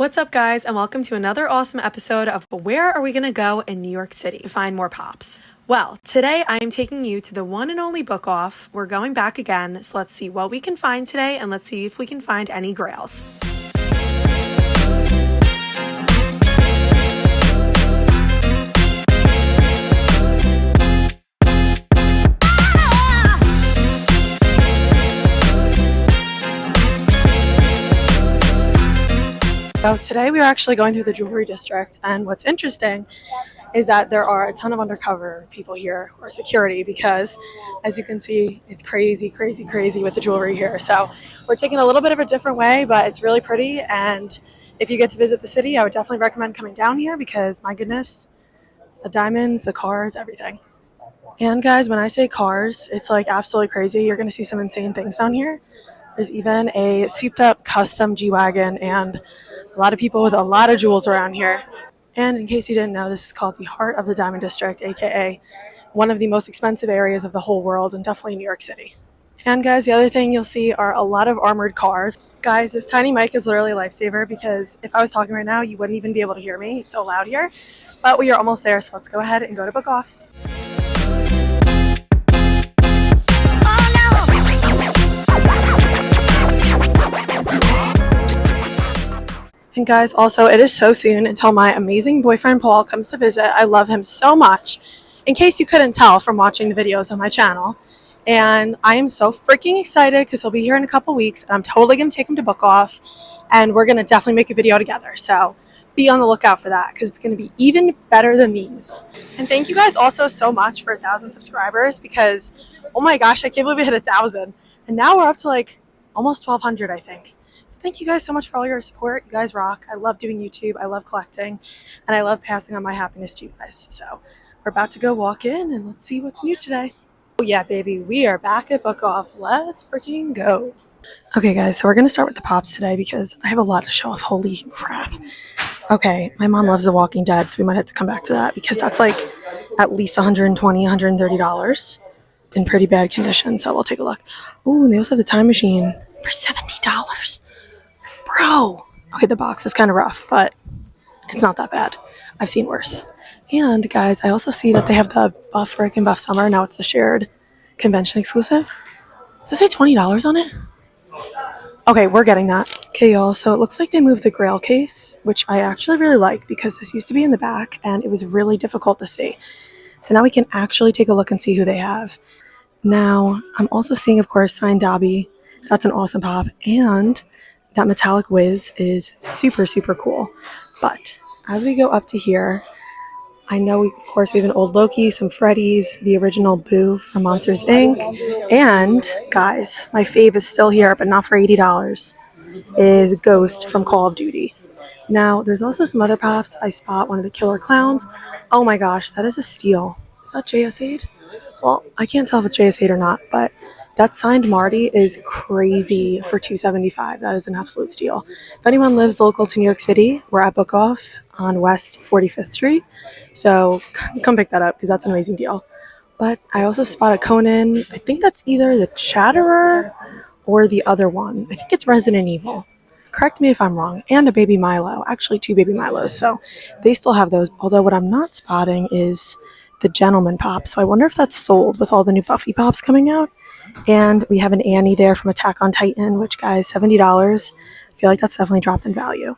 What's up, guys, and welcome to another awesome episode of Where Are We Gonna Go in New York City to find more pops? Well, today I am taking you to the one and only Book Off. We're going back again, so let's see what we can find today, and let's see if we can find any grails. So today we are actually going through the jewelry district, and what's interesting is that there are a ton of undercover people here, or security, because as you can see, it's crazy with the jewelry here. So we're taking a little bit of a different way, but it's really pretty, and if you get to visit the city, I would definitely recommend coming down here because, my goodness, the diamonds, the cars, everything. And guys, when I say cars, it's like absolutely crazy. You're going to see some insane things down here. There's even a souped up custom G-Wagon and a lot of people with a lot of jewels around here. And in case you didn't know, this is called the heart of the Diamond District, aka one of the most expensive areas of the whole world, and definitely New York City. And guys, the other thing you'll see are a lot of armored cars. Guys, this tiny mic is literally a lifesaver because if I was talking right now, you wouldn't even be able to hear me. It's so loud here. But we are almost there, so let's go ahead and go to Book Off. And guys, also, it is so soon until my amazing boyfriend Paul comes to visit. I love him so much, in case you couldn't tell from watching the videos on my channel. And I am so freaking excited because he'll be here in a couple weeks. And I'm totally going to take him to Book Off, and we're going to definitely make a video together. So be on the lookout for that because it's going to be even better than these. And thank you guys also so much for 1,000 subscribers because, oh my gosh, I can't believe we hit 1,000. And now we're up to like almost 1,200, I think. So thank you guys so much for all your support. You guys rock. I love doing YouTube. I love collecting. And I love passing on my happiness to you guys. So we're about to go walk in and let's see what's new today. Oh yeah, baby. We are back at Book Off. Let's freaking go. Okay, guys. So we're going to start with the pops today because I have a lot to show off. Holy crap. Okay. My mom loves The Walking Dead, so we might have to come back to that because that's like at least $120, $130 in pretty bad condition. So we'll take a look. Ooh, and they also have the time machine for $70. Bro! Okay, the box is kind of rough, but it's not that bad. I've seen worse. And guys, I also see that they have the Buff Rick and Buff Summer. Now it's the shared convention exclusive. Does it say $20 on it? Okay, we're getting that. Okay, y'all, so it looks like they moved the Grail case, which I actually really like because this used to be in the back and it was really difficult to see. So now we can actually take a look and see who they have. Now, I'm also seeing, of course, signed Dobby. That's an awesome pop. And that metallic whiz is super cool. But as we go up to here, I know, of course, we have an old Loki, some Freddy's, the original Boo from Monsters, Inc. And, guys, my fave is still here, but not for $80, is Ghost from Call of Duty. Now, there's also some other pops. I spot one of the Killer Clowns. Oh my gosh, that is a steal. Is that JS8? Well, I can't tell if it's JS8 or not, but that signed Marty is crazy for $275. That is an absolute steal. If anyone lives local to New York City, we're at Book Off on West 45th Street. So come pick that up because that's an amazing deal. But I also spotted Conan. I think that's either the Chatterer or the other one. I think it's Resident Evil. Correct me if I'm wrong. And a Baby Milo. Actually, 2 Baby Milos. So they still have those. Although what I'm not spotting is the Gentleman Pop. So I wonder if that's sold with all the new Buffy Pops coming out. And we have an Annie there from Attack on Titan, which, guys, $70. I feel like that's definitely dropped in value.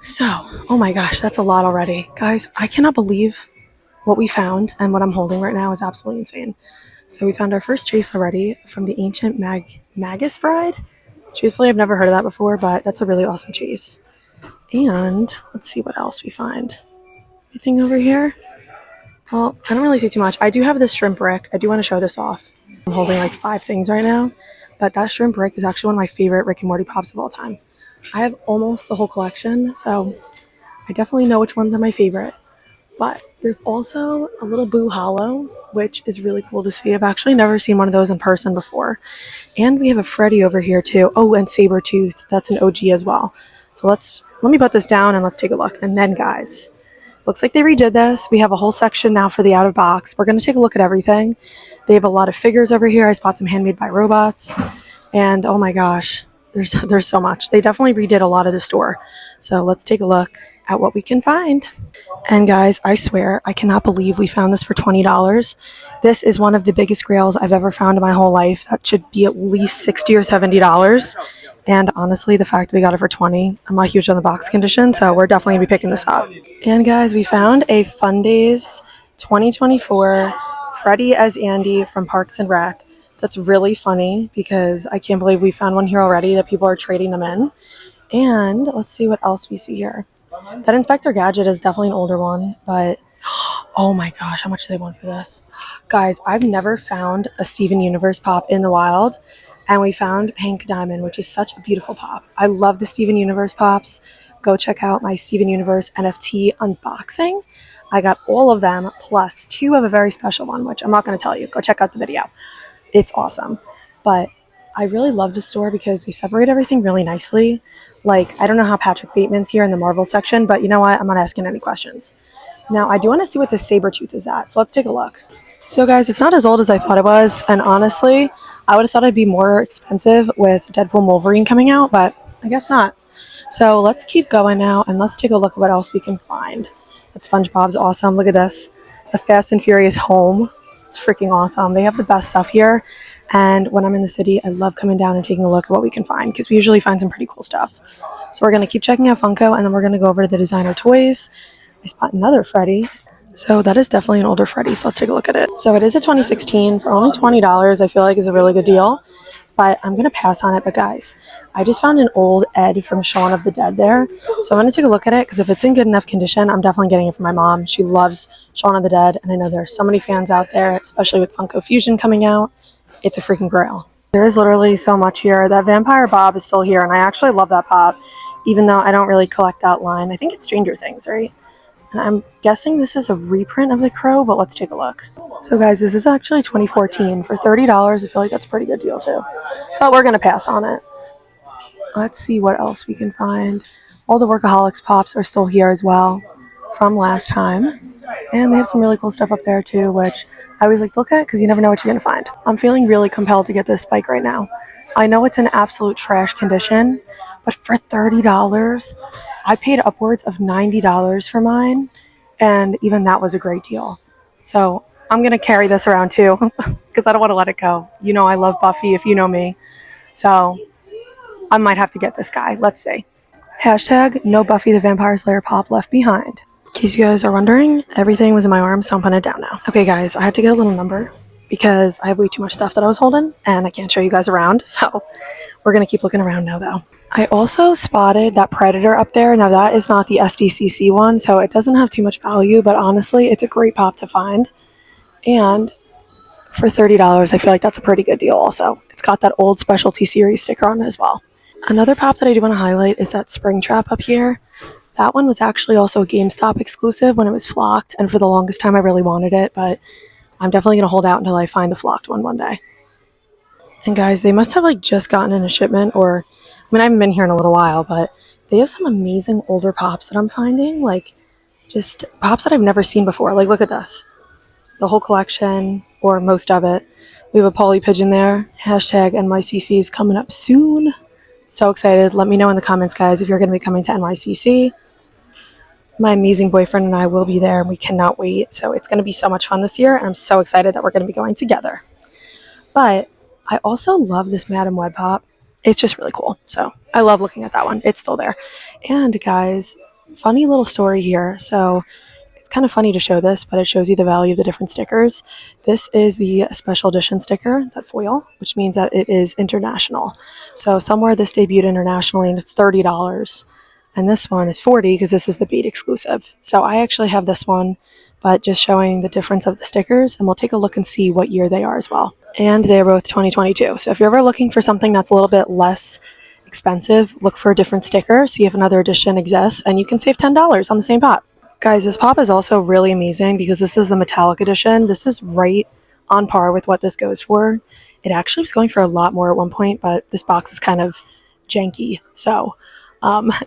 So, oh my gosh, that's a lot already. Guys, I cannot believe what we found, and what I'm holding right now is absolutely insane. So we found our first chase already from the Ancient Magus Bride. Truthfully, I've never heard of that before, but that's a really awesome chase. And let's see what else we find. Anything over here? Well, I don't really see too much. I do have this shrimp brick. I do want to show this off. I'm holding like 5 things right now, but that shrimp brick is actually one of my favorite Rick and Morty pops of all time. I have almost the whole collection, so I definitely know which ones are my favorite. But there's also a little Boo Hollow, which is really cool to see. I've actually never seen one of those in person before. And we have a Freddy over here too. Oh, and Sabretooth. That's an OG as well. So let me put this down and let's take a look. And then, guys, looks like they redid this. We have a whole section now for the out of box. We're going to take a look at everything. They have a lot of figures over here. I spot some handmade by robots. And oh my gosh, There's so much. They definitely redid a lot of the store. So let's take a look at what we can find. And guys, I swear, I cannot believe we found this for $20. This is one of the biggest grails I've ever found in my whole life. That should be at least $60 or $70. And honestly, the fact we got it for 20, I'm not huge on the box condition, so we're definitely gonna be picking this up. And guys, we found a Fun Days 2024 Freddie as Andy from Parks and Rec. That's really funny because I can't believe we found one here already that people are trading them in. And let's see what else we see here. That Inspector Gadget is definitely an older one, but oh my gosh, how much do they want for this? Guys, I've never found a Steven Universe pop in the wild, and we found Pink Diamond, which is such a beautiful pop. I love the Steven Universe pops. Go check out my Steven Universe NFT unboxing. I got all of them, plus 2 of a very special one, which I'm not going to tell you. Go check out the video. It's awesome. But I really love the store because they separate everything really nicely. Like, I don't know how Patrick Bateman's here in the Marvel section, but you know what? I'm not asking any questions. Now, I do want to see what this Sabretooth is at, so let's take a look. So guys, it's not as old as I thought it was, and honestly, I would have thought it'd be more expensive with Deadpool and Wolverine coming out, but I guess not. So let's keep going now, and let's take a look at what else we can find. That SpongeBob's awesome. Look at this. The Fast and Furious home. It's freaking awesome. They have the best stuff here, and when I'm in the city, I love coming down and taking a look at what we can find, because we usually find some pretty cool stuff. So we're going to keep checking out Funko, and then we're going to go over to the designer toys. I spot another Freddy. So that is definitely an older Freddy, so let's take a look at it. So it is a 2016 for only $20. I feel like is a really good deal, but I'm going to pass on it. But guys, I just found an old Ed from Shaun of the Dead there. So I'm going to take a look at it, because if it's in good enough condition, I'm definitely getting it for my mom. She loves Shaun of the Dead, and I know there are so many fans out there, especially with Funko Fusion coming out. It's a freaking grail. There is literally so much here. That Vampire Bob is still here, and I actually love that pop, even though I don't really collect that line. I think it's Stranger Things, right? And I'm guessing this is a reprint of the Crow, but let's take a look. So guys, this is actually 2014. For $30, I feel like that's a pretty good deal too. But we're going to pass on it. Let's see what else we can find. All the Workaholics pops are still here as well from last time. And they have some really cool stuff up there too, which I always like to look at because you never know what you're going to find. I'm feeling really compelled to get this bike right now. I know it's in absolute trash condition, but for $30, I paid upwards of $90 for mine, and even that was a great deal. So I'm going to carry this around too, because I don't want to let it go. You know I love Buffy if you know me. So I might have to get this guy. Let's see. Hashtag no Buffy the Vampire Slayer pop left behind. In case you guys are wondering, everything was in my arms, so I'm putting it down now. Okay guys, I had to get a little number because I have way too much stuff that I was holding, and I can't show you guys around, so we're going to keep looking around now though. I also spotted that Predator up there. Now that is not the SDCC one, so it doesn't have too much value, but honestly, it's a great pop to find. And for $30, I feel like that's a pretty good deal also. It's got that old Specialty Series sticker on it as well. Another pop that I do want to highlight is that Springtrap up here. That one was actually also a GameStop exclusive when it was flocked, and for the longest time I really wanted it, but I'm definitely going to hold out until I find the flocked one day. And guys, they must have like just gotten in a shipment, or I mean, I haven't been here in a little while, but they have some amazing older pops that I'm finding, like just pops that I've never seen before. Like, look at this. The whole collection, or most of it. We have a Polly Pigeon there. Hashtag NYCC is coming up soon. So excited. Let me know in the comments, guys, if you're going to be coming to NYCC. My amazing boyfriend and I will be there, and we cannot wait. So it's going to be so much fun this year, and I'm so excited that we're going to be going together. But I also love this Madam Web pop. It's just really cool. So I love looking at that one. It's still there. And guys, funny little story here. So it's kind of funny to show this, but it shows you the value of the different stickers. This is the special edition sticker, that foil, which means that it is international. So somewhere this debuted internationally, and it's $30. And this one is $40 because this is the bead exclusive. So I actually have this one, but just showing the difference of the stickers, and we'll take a look and see what year they are as well. And they're both 2022. So if you're ever looking for something that's a little bit less expensive, look for a different sticker, see if another edition exists, and you can save $10 on the same pop. Guys, this pop is also really amazing because this is the metallic edition. This is right on par with what this goes for. It actually was going for a lot more at one point, but this box is kind of janky. So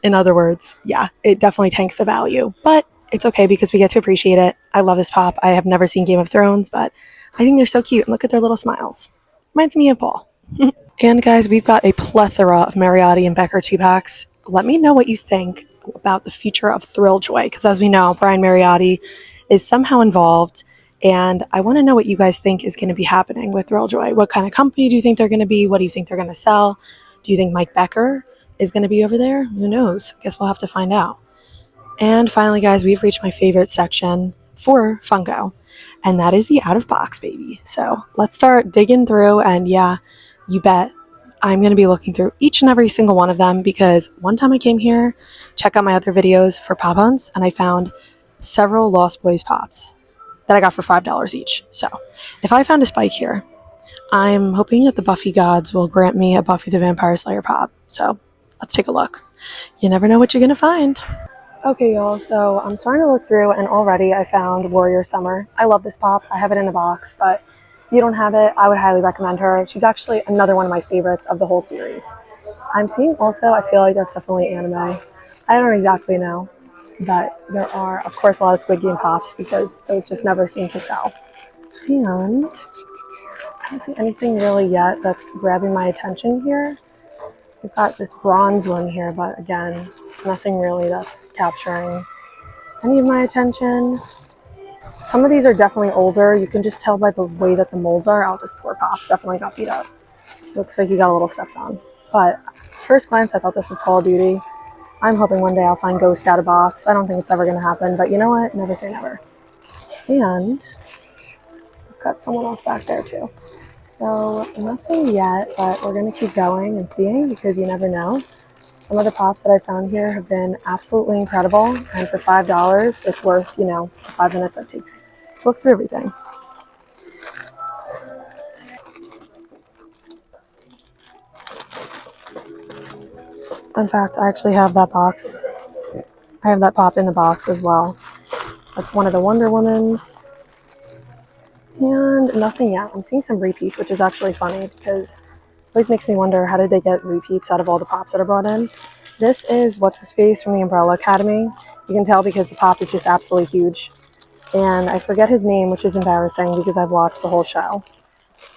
in other words, yeah, it definitely tanks the value, but it's okay because we get to appreciate it. I love this pop. I have never seen Game of Thrones, but I think they're so cute. And look at their little smiles. Reminds me of Paul. And guys, we've got a plethora of Mariotti and Becker 2-packs. Let me know what you think about the future of Thrilljoy, because as we know, Brian Mariotti is somehow involved, and I want to know what you guys think is going to be happening with Thrilljoy. What kind of company do you think they're going to be? What do you think they're going to sell? Do you think Mike Becker is going to be over there? Who knows? Guess we'll have to find out. And finally, guys, we've reached my favorite section for Funko, and that is the out of box, baby. So let's start digging through, and yeah, you bet I'm going to be looking through each and every single one of them, because one time I came here, check out my other videos for pop hunts, and I found several Lost Boys pops that I got for $5 each. So if I found a spike here, I'm hoping that the Buffy gods will grant me a Buffy the Vampire Slayer pop. So let's take a look. You never know what you're going to find. Okay, y'all, so I'm starting to look through, and already I found Warrior Summer. I love this pop. I have it in a box, but if you don't have it, I would highly recommend her. She's actually another one of my favorites of the whole series. I'm seeing also, I feel like that's definitely anime. I don't exactly know, but there are, of course, a lot of Squid Game pops, because those just never seem to sell. And I don't see anything really yet that's grabbing my attention here. We've got this bronze one here, but again, nothing really that's capturing any of my attention. Some of these are definitely older. You can just tell by the way that the molds are. Oh, this poor pop definitely got beat up. Looks like he got a little stepped on. But first glance, I thought this was Call of Duty. I'm hoping one day I'll find Ghost out of box. I don't think it's ever going to happen, but you know what? Never say never. And I've got someone else back there too. So nothing yet, but we're going to keep going and seeing, because you never know. Some of the pops that I found here have been absolutely incredible, and for $5, it's worth, you know, the 5 minutes it takes to look through everything. In fact, I actually have that box. I have that pop in the box as well. That's one of the Wonder Womans. And nothing yet. I'm seeing some repeats, which is actually funny, because it always makes me wonder, how did they get repeats out of all the pops that are brought in? This is What's-His-Face from the Umbrella Academy. You can tell because the pop is just absolutely huge. And I forget his name, which is embarrassing because I've watched the whole show.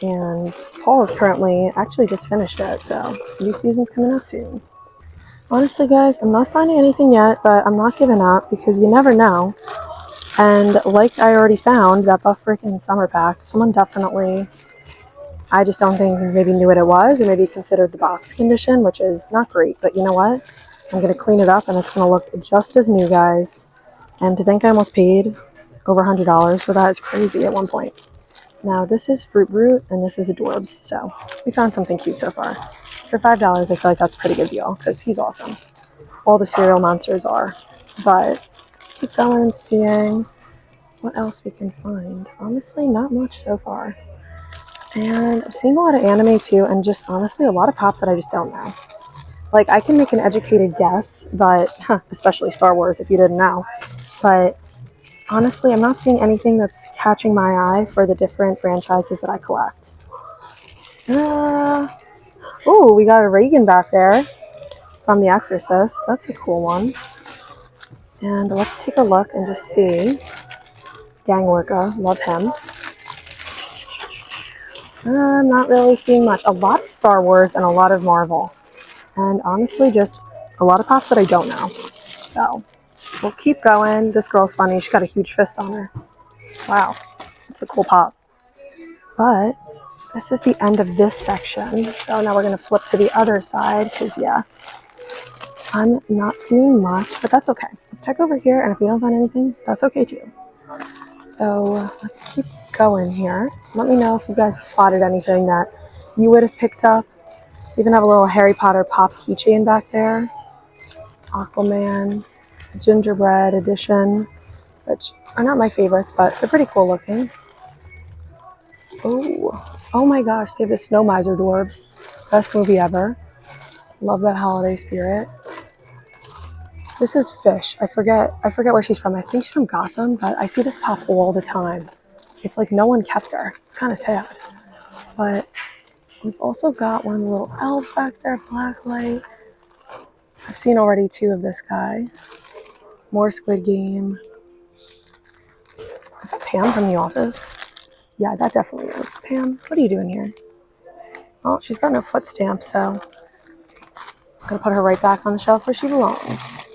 And Paul is currently, actually just finished it, so new season's coming out soon. Honestly, guys, I'm not finding anything yet, but I'm not giving up, because you never know. And like I already found, that Buff freaking Summer pack, someone definitely, I just don't think maybe knew what it was, or maybe considered the box condition, which is not great. But you know what? I'm going to clean it up, and it's going to look just as new, guys. And to think I almost paid over $100 for that is crazy at one point. Now, this is Fruit Brute, and this is Adorbs, so we found something cute so far. For $5, I feel like that's a pretty good deal, because he's awesome. All the cereal monsters are. But let's keep going and seeing what else we can find. Honestly, not much so far. And I'm seeing a lot of anime too, and just honestly a lot of pops that I just don't know. Like, I can make an educated guess, but especially Star Wars if you didn't know. But honestly, I'm not seeing anything that's catching my eye for the different franchises that I collect. Oh, we got a Reagan back there from The Exorcist. That's a cool one. And let's take a look and just see. It's Gang Orca. Love him. I'm not really seeing much. A lot of Star Wars and a lot of Marvel. And honestly, just a lot of pops that I don't know. So we'll keep going. This girl's funny. She's got a huge fist on her. Wow. It's a cool pop. But this is the end of this section. So now we're going to flip to the other side, because, yeah, I'm not seeing much, but that's okay. Let's check over here, and if we don't find anything, that's okay too. So let's keep going here. Let me know if you guys have spotted anything that you would have picked up. We even have a little Harry Potter pop keychain back there. Aquaman, Gingerbread edition, which are not my favorites, but they're pretty cool looking. Oh my gosh, they have the Snow Miser Dwarves. Best movie ever. Love that holiday spirit. This is Fish. I forget where she's from. I think she's from Gotham, but I see this pop all the time. It's like no one kept her. It's kind of sad. But we've also got one of the little elves back there, Blacklight. I've seen already 2 of this guy. More Squid Game. Is that Pam from The Office? Yeah, that definitely is. Pam, what are you doing here? Oh, she's got no foot stamp, so I'm gonna put her right back on the shelf where she belongs.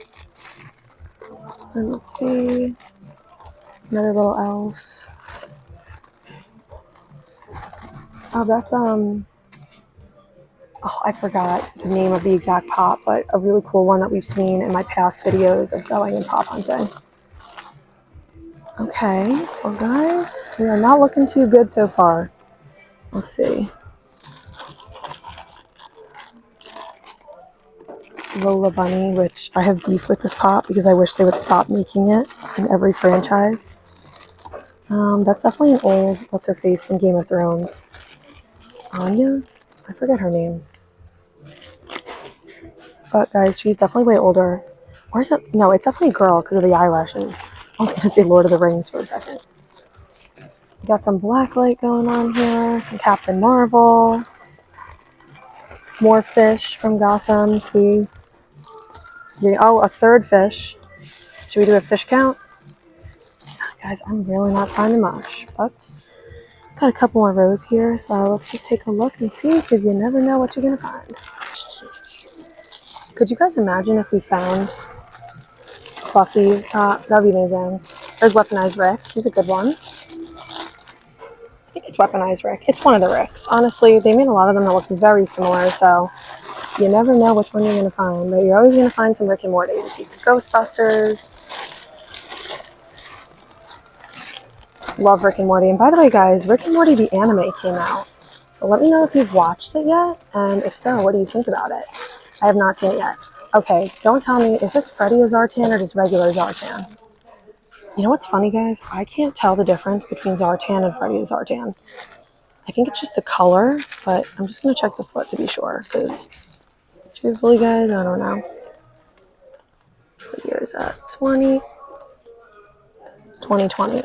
And let's see, another little elf. Oh, that's oh, I forgot the name of the exact pop, but a really cool one that we've seen in my past videos of going and pop hunting. Okay, well guys, we are not looking too good so far. Let's see. Lola Bunny, which I have beef with this pop because I wish they would stop making it in every franchise. That's definitely an old, what's her face from Game of Thrones? Anya? I forget her name. But guys, she's definitely way older. Or is it? No, it's definitely a girl because of the eyelashes. I was going to say Lord of the Rings for a second. We got some Blacklight going on here, some Captain Marvel, more fish from Gotham. See, oh, a third fish. Should we do a fish count? Guys, I'm really not finding much, but got a couple more rows here, so let's just take a look and see, because you never know what you're gonna find. Could you guys imagine if we found Buffy? That'd be amazing. There's Weaponized Rick. He's a good one. I think it's Weaponized Rick. It's one of the Ricks. Honestly, they made a lot of them that look very similar, so you never know which one you're gonna find, but you're always gonna find some Rick and Morty. You see some Ghostbusters. Love Rick and Morty. And by the way, guys, Rick and Morty the anime came out. So let me know if you've watched it yet, and if so, what do you think about it? I have not seen it yet. Okay, don't tell me, is this Freddy as Zartan or just regular Zartan? You know what's funny, guys? I can't tell the difference between Zartan and Freddy as Zartan. I think it's just the color, but I'm just going to check the foot to be sure, because truthfully, guys, I don't know. What year is that? 2020.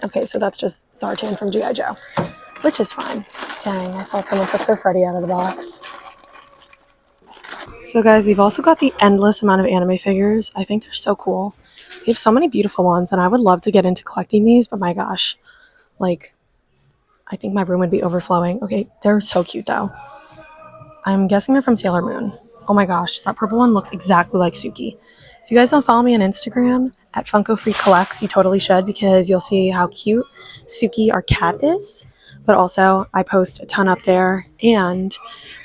Okay, so that's just Zartan from G.I. Joe, which is fine. Dang, I thought someone took their Freddy out of the box. So guys, we've also got the endless amount of anime figures. I think they're so cool. They have so many beautiful ones, and I would love to get into collecting these, but my gosh, like, I think my room would be overflowing. Okay, they're so cute though. I'm guessing they're from Sailor Moon. Oh my gosh, that purple one looks exactly like Suki. If you guys don't follow me on Instagram at Funko Freak Collects, you totally should, because you'll see how cute Suki, our cat, is. But also, I post a ton up there and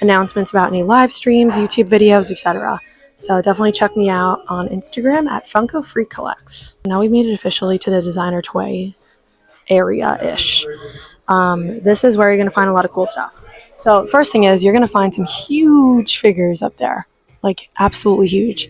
announcements about any live streams, YouTube videos, etc. So definitely check me out on Instagram at Funko Freak Collects. Now we made it officially to the designer toy area-ish. This is where you're going to find a lot of cool stuff. So first thing is you're going to find some huge figures up there, like absolutely huge.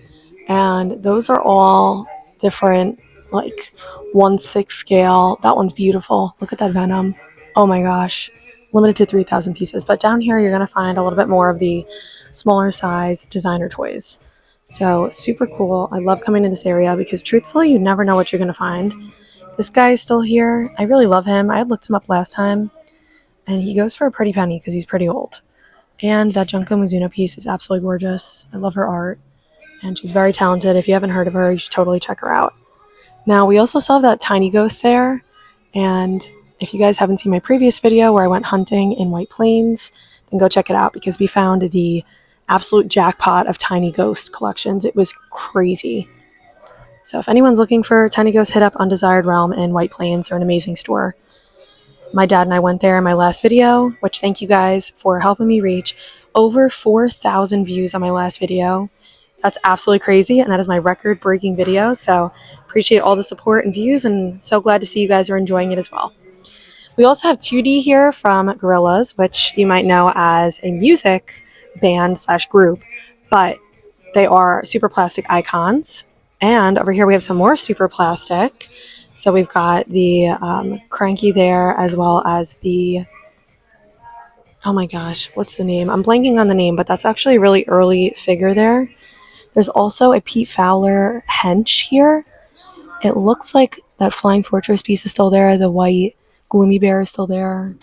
And those are all different, like 1/6 scale. That one's beautiful. Look at that Venom. Oh my gosh. Limited to 3,000 pieces. But down here you're going to find a little bit more of the smaller size designer toys. So super cool. I love coming to this area because truthfully you never know what you're going to find. This guy is still here. I really love him. I had looked him up last time, and he goes for a pretty penny because he's pretty old. And that Junko Mizuno piece is absolutely gorgeous. I love her art, and she's very talented. If you haven't heard of her, you should totally check her out. Now, we also saw that tiny ghost there, and if you guys haven't seen my previous video where I went hunting in White Plains, then go check it out because we found the absolute jackpot of tiny ghost collections. It was crazy. So if anyone's looking for tiny ghosts, hit up Undesired Realm in White Plains. They're an amazing store. My dad and I went there in my last video, which thank you guys for helping me reach over 4,000 views on my last video. That's absolutely crazy, and that is my record-breaking video, so appreciate all the support and views, and so glad to see you guys are enjoying it as well. We also have 2D here from Grails, which you might know as a music band / group, but they are super plastic icons. And over here we have some more super plastic. So we've got the Cranky there, as well as the, oh my gosh, what's the name? I'm blanking on the name, but that's actually a really early figure there. There's also a Pete Fowler hench here. It looks like that Flying Fortress piece is still there. The white Gloomy Bear is still there.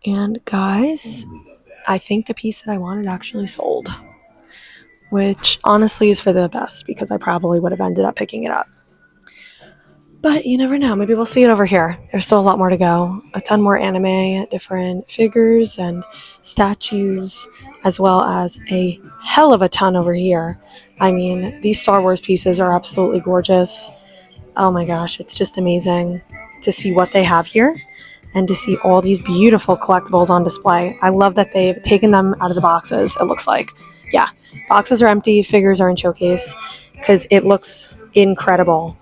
And guys, I think the piece that I wanted actually sold, which honestly is for the best because I probably would have ended up picking it up. But you never know. Maybe we'll see it over here. There's still a lot more to go. A ton more anime, different figures and statues, as well as a hell of a ton over here. I mean, these Star Wars pieces are absolutely gorgeous. Oh my gosh, it's just amazing to see what they have here and to see all these beautiful collectibles on display. I love that they've taken them out of the boxes, it looks like. Yeah, boxes are empty, figures are in showcase, because it looks incredible.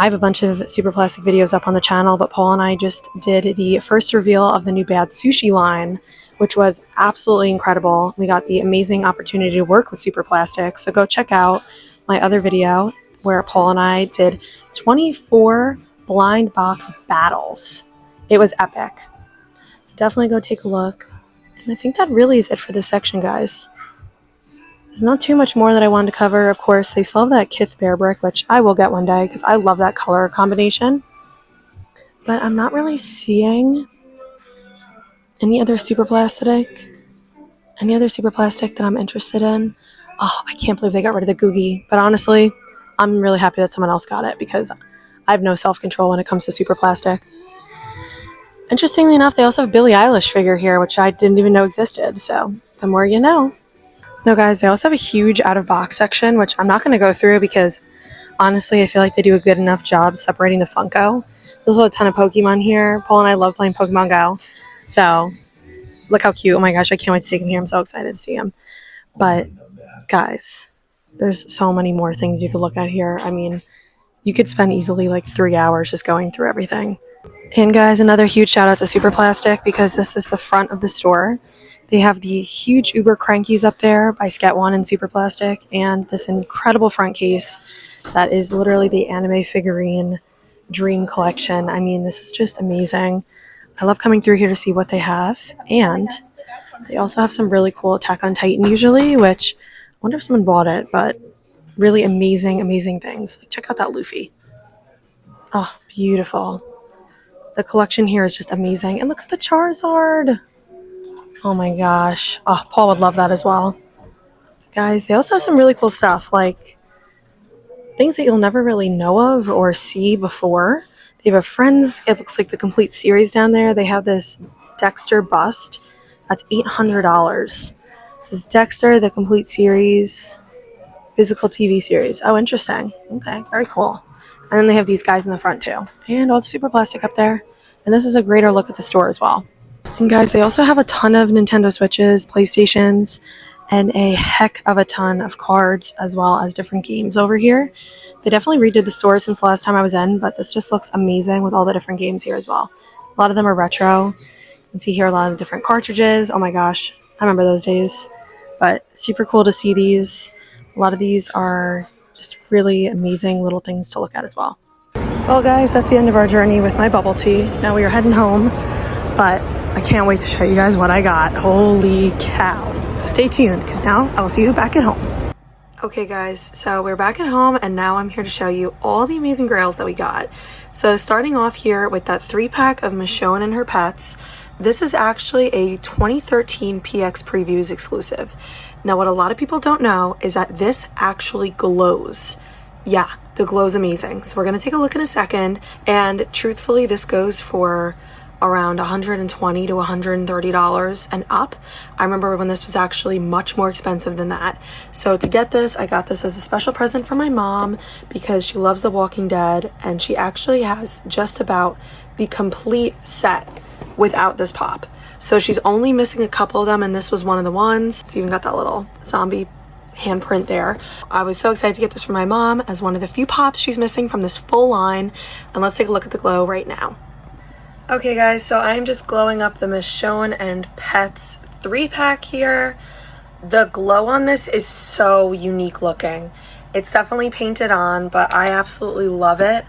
I have a bunch of Super Plastic videos up on the channel, but Paul and I just did the first reveal of the new Bad Sushi line, which was absolutely incredible. We got the amazing opportunity to work with Super Plastic, so go check out my other video where Paul and I did 24 blind box battles. It was epic. So definitely go take a look. And I think that really is it for this section, guys. There's not too much more that I wanted to cover. Of course, they still have that Kith Bear brick, which I will get one day because I love that color combination. But I'm not really seeing any other Super Plastic that I'm interested in. Oh, I can't believe they got rid of the Googie. But honestly, I'm really happy that someone else got it because I have no self-control when it comes to Super Plastic. Interestingly enough, they also have Billie Eilish figure here, which I didn't even know existed. So the more you know. No, guys, they also have a huge out-of-box section, which I'm not going to go through because, honestly, I feel like they do a good enough job separating the Funko. There's a ton of Pokemon here. Paul and I love playing Pokemon Go. So, look how cute. Oh my gosh, I can't wait to take him here. I'm so excited to see him. But, guys, there's so many more things you could look at here. I mean, you could spend easily like 3 hours just going through everything. And, guys, another huge shout-out to Super Plastic because this is the front of the store. They have the huge Uber Crankies up there by Sket One and Super Plastic, and this incredible front case that is literally the anime figurine dream collection. I mean, this is just amazing. I love coming through here to see what they have, and they also have some really cool Attack on Titan usually, which I wonder if someone bought it, but really amazing, amazing things. Like, check out that Luffy. Oh, beautiful. The collection here is just amazing, and look at the Charizard. Oh my gosh. Oh, Paul would love that as well. Guys, they also have some really cool stuff, like things that you'll never really know of or see before. They have a Friends, it looks like the complete series down there. They have this Dexter bust. That's $800. It says Dexter, the complete series, physical TV series. Oh, interesting. Okay, very cool. And then they have these guys in the front too. And all the Super Plastic up there. And this is a greater look at the store as well. And guys, they also have a ton of Nintendo Switches, PlayStations, and a heck of a ton of cards as well as different games over here. They definitely redid the store since the last time I was in, but this just looks amazing with all the different games here as well. A lot of them are retro. You can see here a lot of the different cartridges. Oh my gosh, I remember those days. But super cool to see these. A lot of these are just really amazing little things to look at as well. Well guys, that's the end of our journey with my bubble tea. Now we are heading home, but I can't wait to show you guys what I got. Holy cow. So stay tuned because now I will see you back at home. Okay guys, so we're back at home and now I'm here to show you all the amazing Grails that we got. So starting off here with that 3-pack of Michonne and her pets. This is actually a 2013 PX Previews exclusive. Now what a lot of people don't know is that this actually glows. Yeah, the glow's amazing. So we're going to take a look in a second, and truthfully this goes for around $120 to $130 and up. I remember when this was actually much more expensive than that. So to get this, I got this as a special present for my mom because she loves The Walking Dead, and she actually has just about the complete set without this pop. So she's only missing a couple of them, and this was one of the ones. It's even got that little zombie handprint there. I was so excited to get this for my mom as one of the few pops she's missing from this full line. And let's take a look at the glow right now. Okay guys, so I'm just glowing up the Michonne and Pets 3-pack here. The glow on this is so unique looking. It's definitely painted on, but I absolutely love it.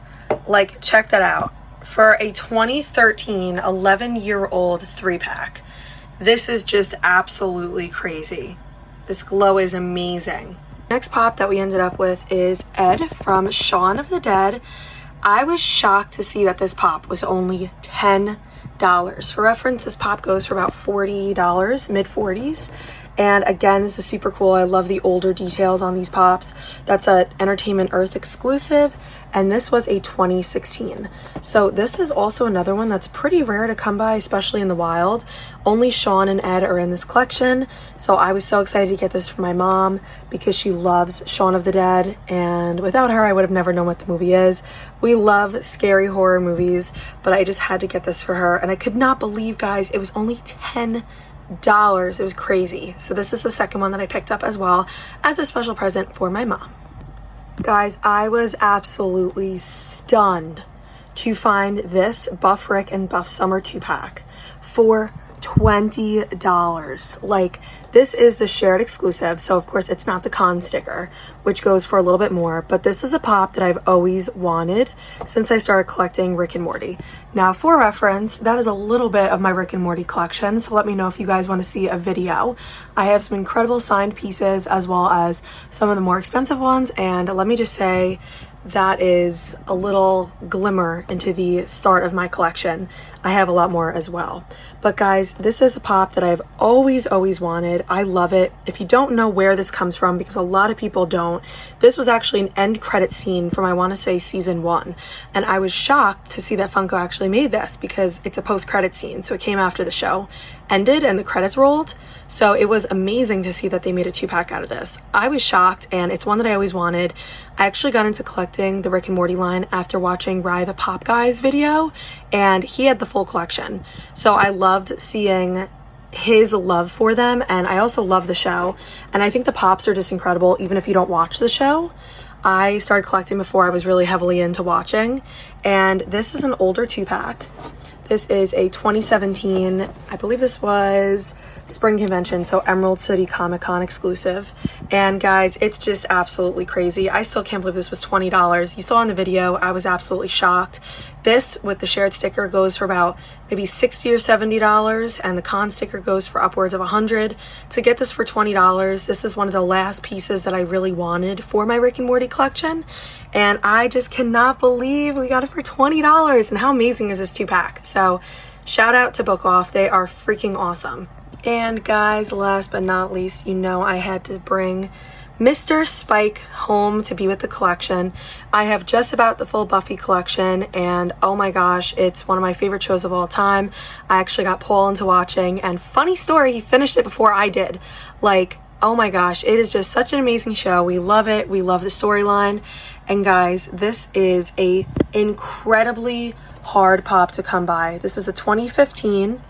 Like, check that out. For a 2013 11-year-old 3-pack, this is just absolutely crazy. This glow is amazing. Next pop that we ended up with is Ed from Shaun of the Dead. I was shocked to see that this pop was only $10. For reference, this pop goes for about $40, mid-40s. And again, this is super cool. I love the older details on these pops. That's an Entertainment Earth exclusive, and this was a 2016. So this is also another one that's pretty rare to come by, especially in the wild. Only Shaun and Ed are in this collection, so I was so excited to get this for my mom because she loves Shaun of the Dead, and without her, I would have never known what the movie is. We love scary horror movies, but I just had to get this for her, and I could not believe, guys, it was only $10. It was crazy. So this is the second one that I picked up as well as a special present for my mom. Guys, I was absolutely stunned to find this Buff Rick and Buff Summer 2-pack for $20. Like, this is the shared exclusive, so of course it's not the con sticker, which goes for a little bit more, but this is a pop that I've always wanted since I started collecting Rick and Morty. Now, for reference, that is a little bit of my Rick and Morty collection, so let me know if you guys want to see a video. I have some incredible signed pieces as well as some of the more expensive ones, and let me just say that is a little glimmer into the start of my collection. I have a lot more as well. But guys, this is a pop that I've always wanted. I love it. If you don't know where this comes from, because a lot of people don't, this was actually an end credit scene from, I want to say, season 1. And I was shocked to see that Funko actually made this because it's a post-credit scene. So it came after the show ended and the credits rolled. So it was amazing to see that they made a 2-pack out of this. I was shocked, and it's one that I always wanted. I actually got into collecting the Rick and Morty line after watching Rye the Pop Guy's video, and he had the full collection. So I loved seeing his love for them, and I also love the show. And I think the pops are just incredible, even if you don't watch the show. I started collecting before I was really heavily into watching, and this is an older 2-pack. This is a 2017, I believe this was Spring Convention, so Emerald City Comic Con exclusive. And guys, it's just absolutely crazy. I still can't believe this was $20. You saw in the video, I was absolutely shocked. This, with the shared sticker, goes for about maybe $60 or $70, and the con sticker goes for upwards of $100. To get this for $20, this is one of the last pieces that I really wanted for my Rick and Morty collection. And I just cannot believe we got it for $20. And how amazing is this 2-pack? So shout out to Book Off. They are freaking awesome. And guys, last but not least, you know I had to bring Mr. Spike home to be with the collection. I have just about the full Buffy collection, and oh my gosh, it's one of my favorite shows of all time. I actually got Paul into watching, and funny story, he finished it before I did. Like, oh my gosh, it is just such an amazing show. We love it. We love the storyline. And guys, this is a incredibly hard pop to come by. This is a 2015.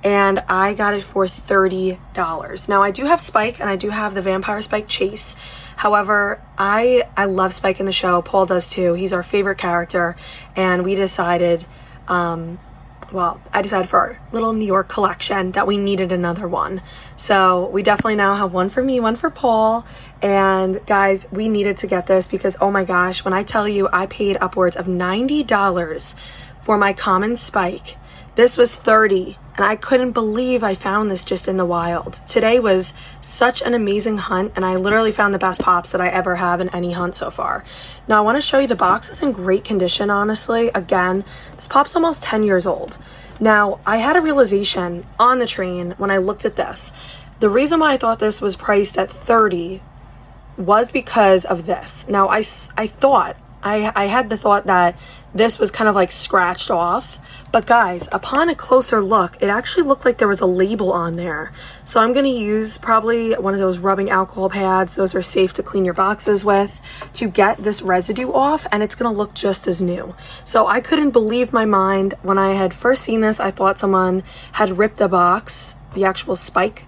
And I got it for $30. Now, I do have Spike, and I do have the Vampire Spike Chase. However, I love Spike in the show. Paul does too. He's our favorite character. And we decided, I decided for our little New York collection that we needed another one. So we definitely now have one for me, one for Paul. And guys, we needed to get this because, oh my gosh, when I tell you I paid upwards of $90 for my common Spike, this was $30. And I couldn't believe I found this just in the wild. Today was such an amazing hunt, and I literally found the best pops that I ever have in any hunt so far. Now, I want to show you the box is in great condition, honestly. Again, this pop's almost 10 years old. Now, I had a realization on the train when I looked at this. The reason why I thought this was priced at $30 was because of this. Now, I had the thought that this was kind of like scratched off, But guys, upon a closer look, it actually looked like there was a label on there. So I'm going to use probably one of those rubbing alcohol pads. Those are safe to clean your boxes with, to get this residue off, and it's going to look just as new. So I couldn't believe my mind. When I had first seen this, I thought someone had ripped the box, the actual spike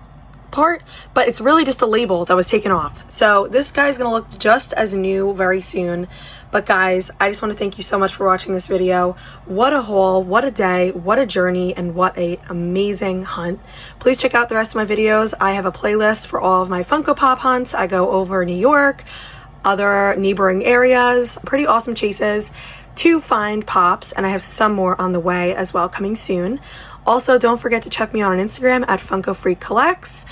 part, but it's really just a label that was taken off. So this guy's going to look just as new very soon. But guys, I just want to thank you so much for watching this video. What a haul, what a day, what a journey, and what an amazing hunt. Please check out the rest of my videos. I have a playlist for all of my Funko Pop hunts. I go over New York, other neighboring areas, pretty awesome chases to find pops, and I have some more on the way as well coming soon. Also, don't forget to check me out on Instagram at Funko Freak Collects.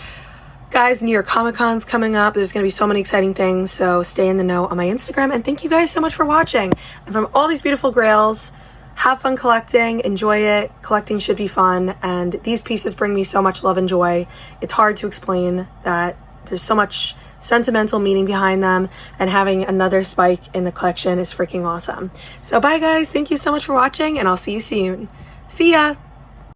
Guys, New York Comic Con's coming up. There's going to be so many exciting things, so stay in the know on my Instagram. And thank you guys so much for watching. And from all these beautiful grails, have fun collecting, enjoy it. Collecting should be fun, and these pieces bring me so much love and joy. It's hard to explain that there's so much sentimental meaning behind them, and having another spike in the collection is freaking awesome. So bye guys, thank you so much for watching, and I'll see you soon. See ya!